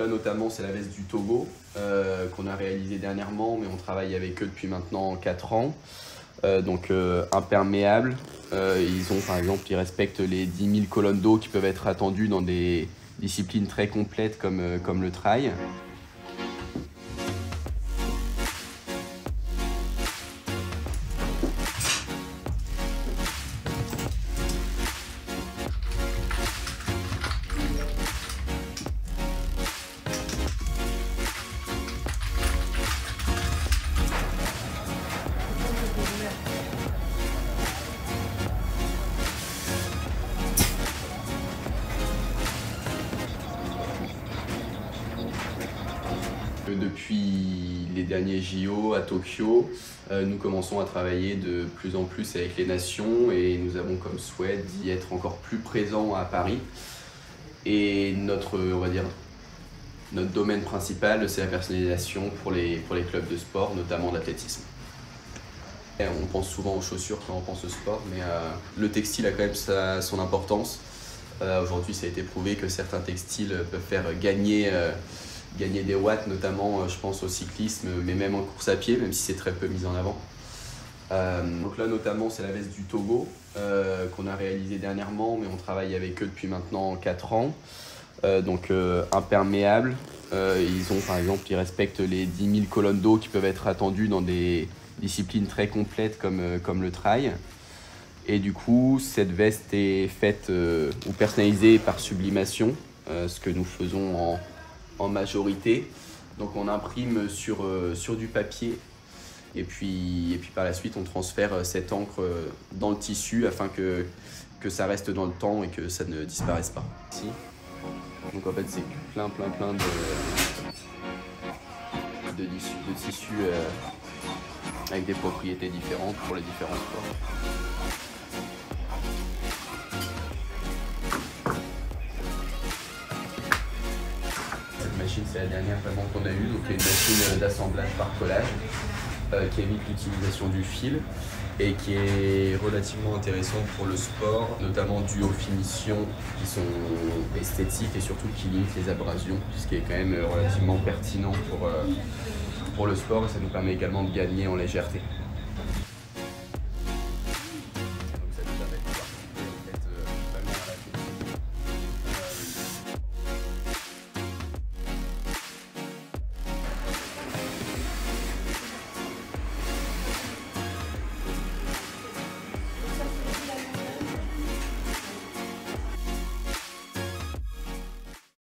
là notamment c'est la veste du Togo qu'on a réalisée dernièrement, mais on travaille avec eux depuis maintenant 4 ans. Imperméable. Par exemple, ils respectent les 10 000 colonnes d'eau qui peuvent être attendues dans des disciplines très complètes comme le trail. Depuis les derniers JO à Tokyo, nous commençons à travailler de plus en plus avec les nations et nous avons comme souhait d'y être encore plus présents à Paris. Et notre domaine principal, c'est la personnalisation pour les clubs de sport, notamment l'athlétisme. On pense souvent aux chaussures quand on pense au sport, mais le textile a quand même son importance. Aujourd'hui, ça a été prouvé que certains textiles peuvent faire gagner des watts, notamment je pense au cyclisme, mais même en course à pied, même si c'est très peu mis en avant. Donc là notamment c'est la veste du Togo qu'on a réalisée dernièrement, mais on travaille avec eux depuis maintenant 4 ans. Imperméable. Ils respectent les 10 000 colonnes d'eau qui peuvent être attendues dans des disciplines très complètes comme le trail. Et du coup, cette veste est faite ou personnalisée par sublimation, ce que nous faisons en majorité. Donc on imprime sur du papier et puis par la suite on transfère cette encre dans le tissu afin que ça reste dans le temps et que ça ne disparaisse pas. Ici. Donc en fait c'est plein de tissus avec des propriétés différentes pour les différents sports. C'est la dernière vraiment qu'on a eue, donc une machine d'assemblage par collage qui évite l'utilisation du fil et qui est relativement intéressante pour le sport, notamment dû aux finitions qui sont esthétiques et surtout qui limitent les abrasions, ce qui est quand même relativement pertinent pour le sport, et ça nous permet également de gagner en légèreté.